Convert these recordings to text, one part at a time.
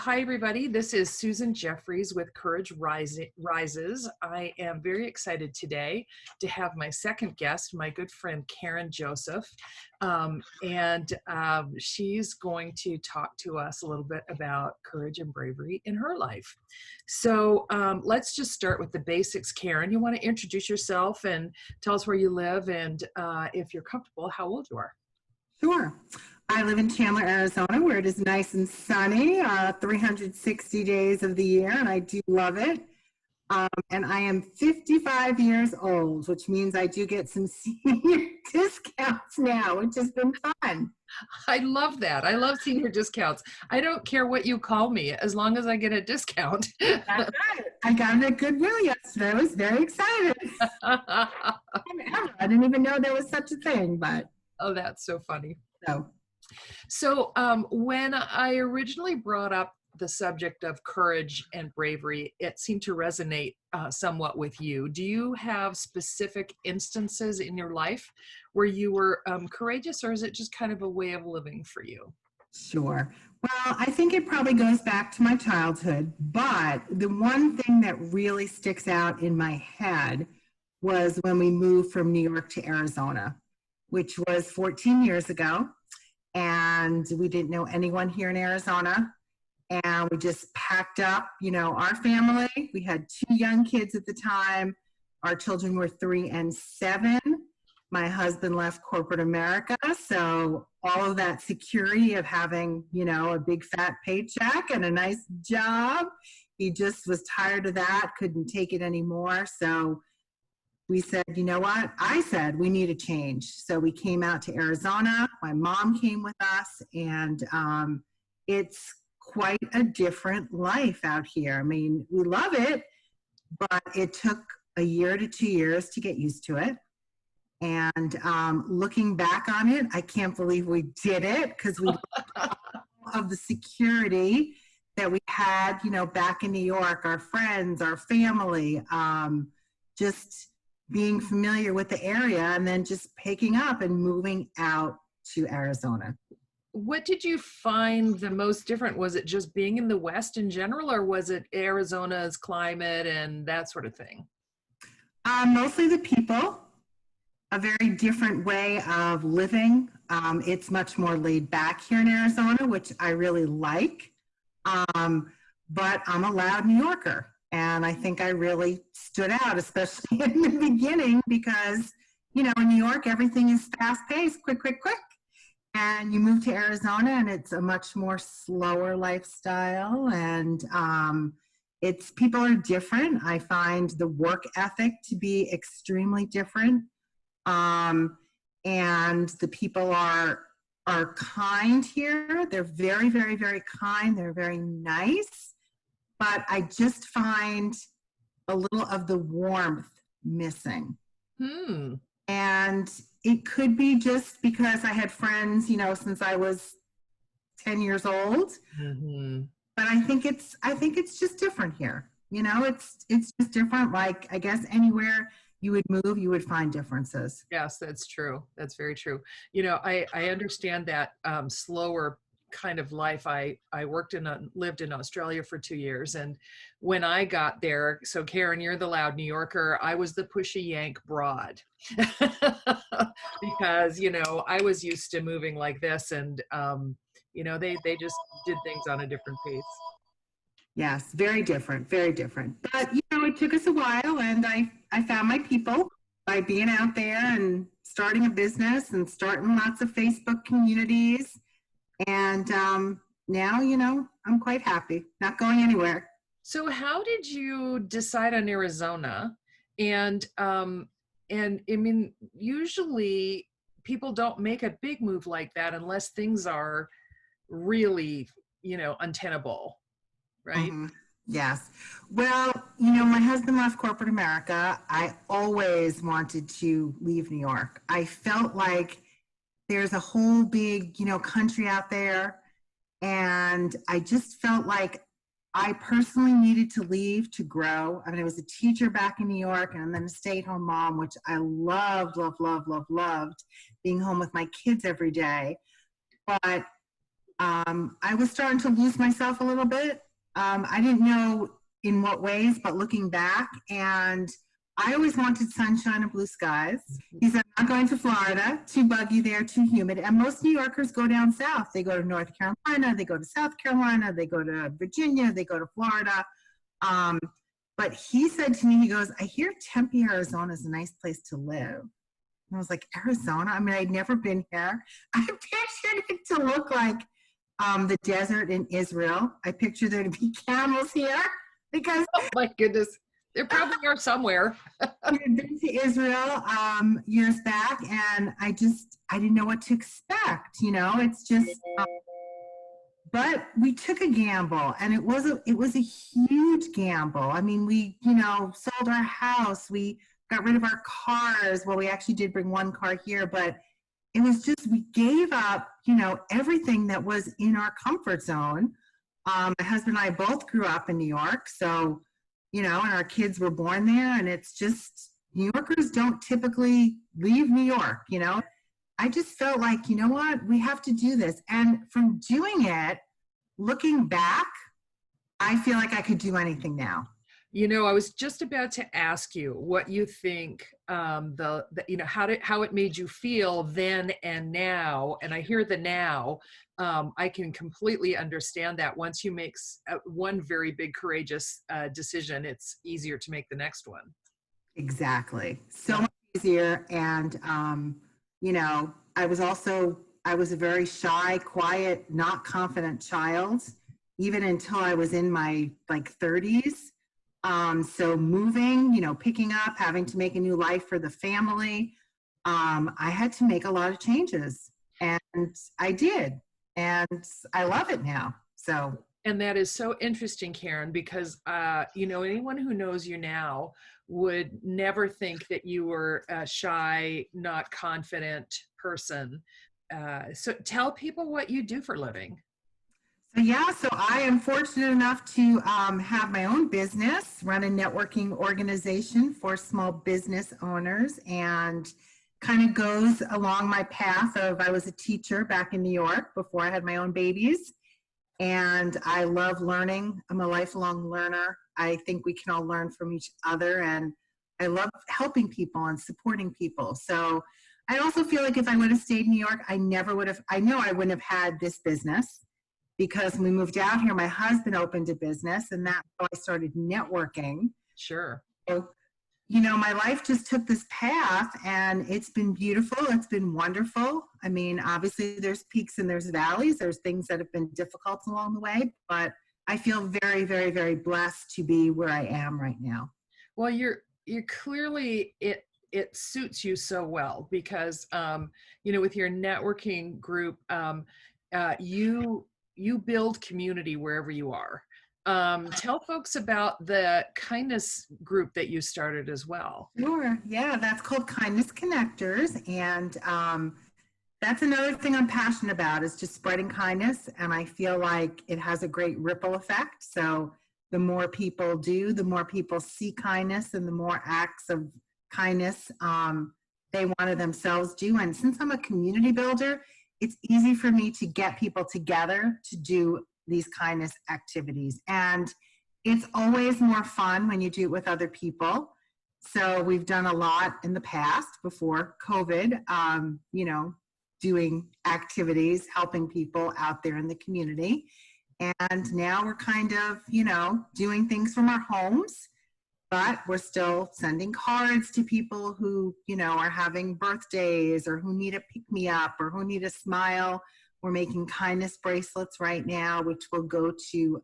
Hi, everybody. This is Susan Jeffries with Rises. I am very excited today to have my second guest, my good friend Karen Joseph. She's going to talk to us a little bit about courage and bravery in her life. So let's just start with the basics. Karen, you want to introduce yourself and tell us where you live and if you're comfortable, how old you are. Sure. I live in Chandler, Arizona, where it is nice and sunny 360 days of the year, and I do love it. And I am 55 years old, which means I do get some senior discounts now, which has been fun. I love that. I love senior discounts. I don't care what you call me, as long as I get a discount. That's right. I got it at Goodwill yesterday. I was very excited. I didn't even know there was such a thing, but. Oh, that's so funny. So when I originally brought up the subject of courage and bravery, it seemed to resonate somewhat with you. Do you have specific instances in your life where you were courageous, or is it just kind of a way of living for you? Sure. Well, I think it probably goes back to my childhood, but the one thing that really sticks out in my head was when we moved from New York to Arizona, which was 14 years ago. And we didn't know anyone here in Arizona. And we just packed up, our family. We had 2 young kids at the time. Our children were 3 and 7. My husband left corporate America. So all of that security of having, a big fat paycheck and a nice job, he just was tired of that, couldn't take it anymore. So we said, you know what? I said, we need a change. So we came out to Arizona. My mom came with us, and it's quite a different life out here. I mean, we love it, but it took a year to 2 years to get used to it. And looking back on it, I can't believe we did it, because we loved all of the security that we had, back in New York, our friends, our family, just being familiar with the area, and then just picking up and moving out to Arizona. What did you find the most different? Was it just being in the West in general, or was it Arizona's climate and that sort of thing? Mostly the people, a very different way of living. It's much more laid back here in Arizona, which I really like. But I'm a loud New Yorker. And I think I really stood out, especially in the beginning, because, in New York, everything is fast paced, quick. And you move to Arizona and it's a much more slower lifestyle. And people are different. I find the work ethic to be extremely different. And the people are kind here. They're very, very, very kind. They're very nice. But I just find a little of the warmth missing. And it could be just because I had friends, since I was 10 years old. Mm-hmm. But I think it's just different here. It's just different. Like, I guess anywhere you would move, you would find differences. Yes, that's true. That's very true. I understand that slower kind of life. I lived in Australia for 2 years, and when I got there, so Karen, you're the loud New Yorker, I was the pushy Yank broad. Because I was used to moving like this, and they just did things on a different pace. Yes, very different, very different. But it took us a while, and I found my people by being out there and starting a business and starting lots of Facebook communities. And now, I'm quite happy, not going anywhere. So how did you decide on Arizona? And I mean, usually people don't make a big move like that unless things are really, untenable, right? Mm-hmm. Yes. Well, my husband left corporate America. I always wanted to leave New York. I felt like there's a whole big, country out there. And I just felt like I personally needed to leave to grow. I mean, I was a teacher back in New York, and then a stay-at-home mom, which I loved being home with my kids every day. But I was starting to lose myself a little bit. I didn't know in what ways, but looking back, and I always wanted sunshine and blue skies. He said, I'm not going to Florida, too buggy there, too humid. And most New Yorkers go down south. They go to North Carolina, they go to South Carolina, they go to Virginia, they go to Florida. Um, but he said to me, he goes, I hear Tempe, Arizona is a nice place to live. And I was like, Arizona? I mean, I'd never been here. I pictured it to look like the desert in Israel. I picture there to be camels here because Oh my goodness. There probably are somewhere. I had been to Israel years back, and I didn't know what to expect. You know, it's just. But we took a gamble, and it was a huge gamble. I mean, we sold our house, we got rid of our cars. Well, we actually did bring one car here, but it was just we gave up everything that was in our comfort zone. My husband and I both grew up in New York, so and our kids were born there, and it's just New Yorkers don't typically leave New York. I just felt like, you know what, we have to do this. And from doing it, looking back, I feel like I could do anything now. I was just about to ask you what you think, how it made you feel then and now. And I hear the now. I can completely understand that. Once you make one very big courageous decision, it's easier to make the next one. Exactly. So much easier. And, I was a very shy, quiet, not confident child, even until I was in my 30s. So moving, picking up, having to make a new life for the family. I had to make a lot of changes, and I did. And I love it now. So, and that is so interesting, Karen, because, anyone who knows you now would never think that you were a shy, not confident person. So tell people what you do for a living. So I am fortunate enough to have my own business, run a networking organization for small business owners, and kind of goes along my path of I was a teacher back in New York before I had my own babies. And I love learning. I'm a lifelong learner. I think we can all learn from each other. And I love helping people and supporting people. So I also feel like if I would have stayed in New York, I know I wouldn't have had this business, because when we moved out here, my husband opened a business, and that's how I started networking. Sure. So, my life just took this path, and it's been beautiful. It's been wonderful. I mean, obviously there's peaks and there's valleys. There's things that have been difficult along the way, but I feel very, very, very blessed to be where I am right now. Well, you're clearly, it suits you so well because, with your networking group, you build community wherever you are. Tell folks about the kindness group that you started as well. Sure. Yeah, that's called Kindness Connectors. And that's another thing I'm passionate about, is just spreading kindness. And I feel like it has a great ripple effect. So the more people do, the more people see kindness, and the more acts of kindness they want to themselves do. And since I'm a community builder, it's easy for me to get people together to do these kindness activities. And it's always more fun when you do it with other people. So we've done a lot in the past before COVID, doing activities, helping people out there in the community. And now we're kind of, doing things from our homes, but we're still sending cards to people who, are having birthdays, or who need a pick-me-up, or who need a smile. We're making kindness bracelets right now, which will go to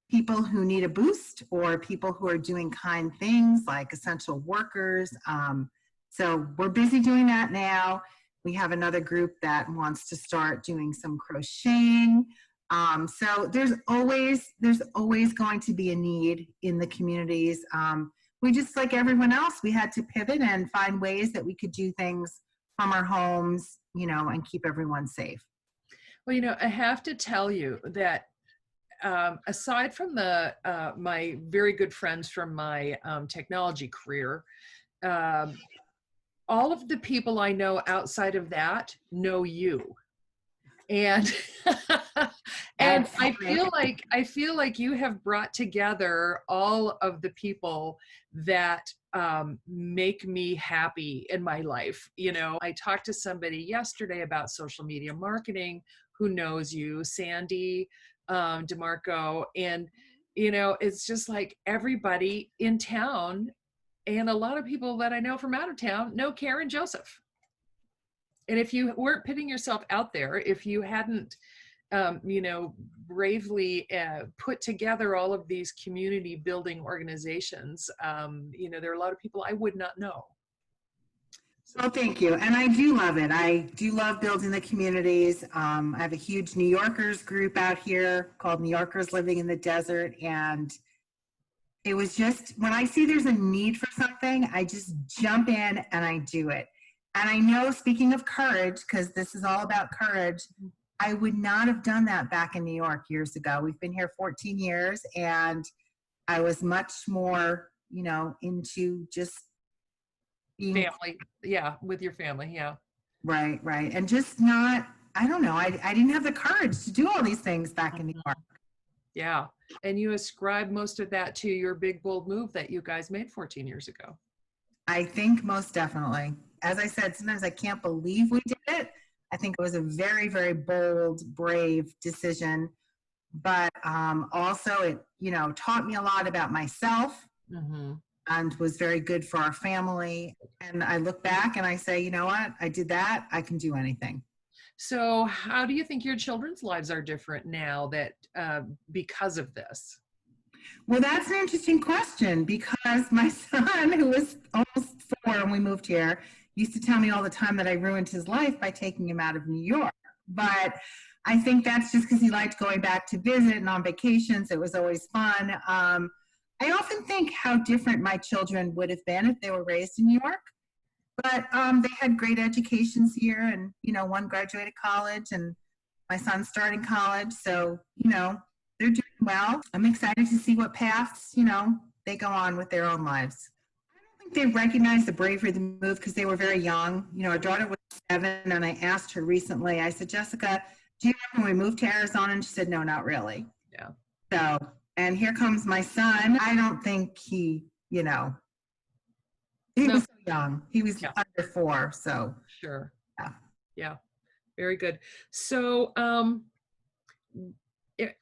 people who need a boost, or people who are doing kind things like essential workers. So we're busy doing that now. We have another group that wants to start doing some crocheting. So there's always going to be a need in the communities. We just, like everyone else, we had to pivot and find ways that we could do things from our homes, and keep everyone safe. Well, I have to tell you that aside from my very good friends from my technology career, all of the people I know outside of that know you. And and That's I feel like you have brought together all of the people that make me happy in my life. I talked to somebody yesterday about social media marketing who knows you, Sandy DeMarco, and it's just like everybody in town and a lot of people that I know from out of town know Karen Joseph. And if you weren't putting yourself out there, if you hadn't, bravely put together all of these community building organizations, there are a lot of people I would not know. So, Well, thank you. And I do love it. I do love building the communities. I have a huge New Yorkers group out here called New Yorkers Living in the Desert. And it was just when I see there's a need for something, I just jump in and I do it. And I know, speaking of courage, because this is all about courage, I would not have done that back in New York years ago. We've been here 14 years and I was much more, into just being family, yeah, with your family, yeah. right, right. And just not, I don't know, I didn't have the courage to do all these things back in New York. Yeah. And you ascribe most of that to your big, bold move that you guys made 14 years ago. I think most definitely. As I said, sometimes I can't believe we did it. I think it was a very, very bold, brave decision. But also it, taught me a lot about myself Mm-hmm. and was very good for our family. And I look back and I say, you know what? I did that. I can do anything. So, how do you think your children's lives are different now that because of this? Well, that's an interesting question because my son, who was almost 4 when we moved here, used to tell me all the time that I ruined his life by taking him out of New York. But I think that's just because he liked going back to visit and on vacations. It was always fun. I often think how different my children would have been if they were raised in New York. But they had great educations here, and one graduated college, and my son's starting college. So they're doing well. I'm excited to see what paths they go on with their own lives. I don't think they recognize the bravery of the move because they were very young. Our daughter was 7, and I asked her recently. I said, Jessica, do you remember when we moved to Arizona? And she said, no, not really. Yeah. So, and here comes my son. I don't think he No. was so young. He was Yeah. under 4. So, Sure. yeah. Yeah. Very good. So,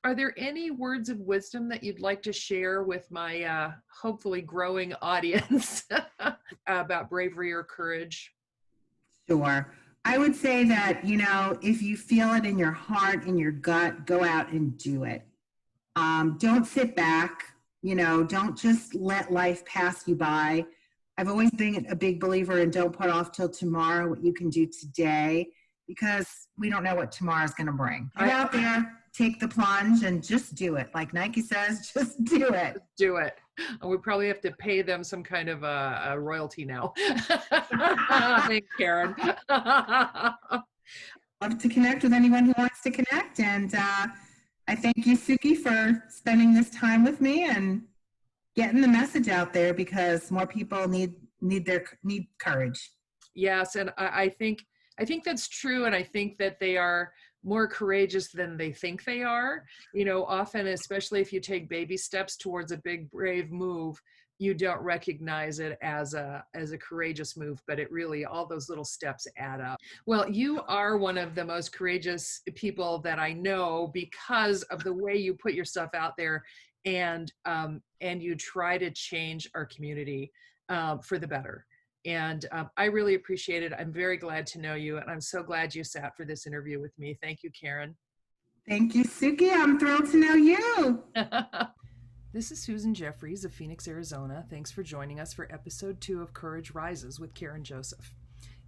are there any words of wisdom that you'd like to share with my hopefully growing audience about bravery or courage? Sure. I would say that, if you feel it in your heart, in your gut, go out and do it. Don't sit back, don't just let life pass you by. I've always been a big believer in don't put off till tomorrow what you can do today because we don't know what tomorrow's going to bring. Get out there, take the plunge, and just do it. Like Nike says, just do it. Do it. We probably have to pay them some kind of a royalty now. Thanks, Karen. Love to connect with anyone who wants to connect. And I thank you, Suki, for spending this time with me and getting the message out there because more people need courage. Yes, and I think that's true, and I think that they are more courageous than they think they are. Often, especially if you take baby steps towards a big brave move, you don't recognize it as a courageous move, but it really, all those little steps add up. Well, you are one of the most courageous people that I know because of the way you put yourself out there and you try to change our community for the better. And I really appreciate it. I'm very glad to know you, and I'm so glad you sat for this interview with me. Thank you, Karen. Thank you, Suki. I'm thrilled to know you. This is Susan Jeffries of Phoenix, Arizona. Thanks for joining us for episode 2 of Courage Rises with Karen Joseph.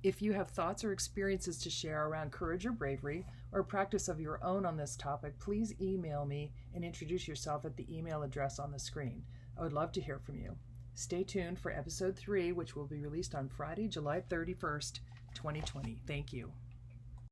If you have thoughts or experiences to share around courage or bravery or practice of your own on this topic, please email me and introduce yourself at the email address on the screen. I would love to hear from you. Stay tuned for episode 3, which will be released on Friday, July 31st, 2020. Thank you.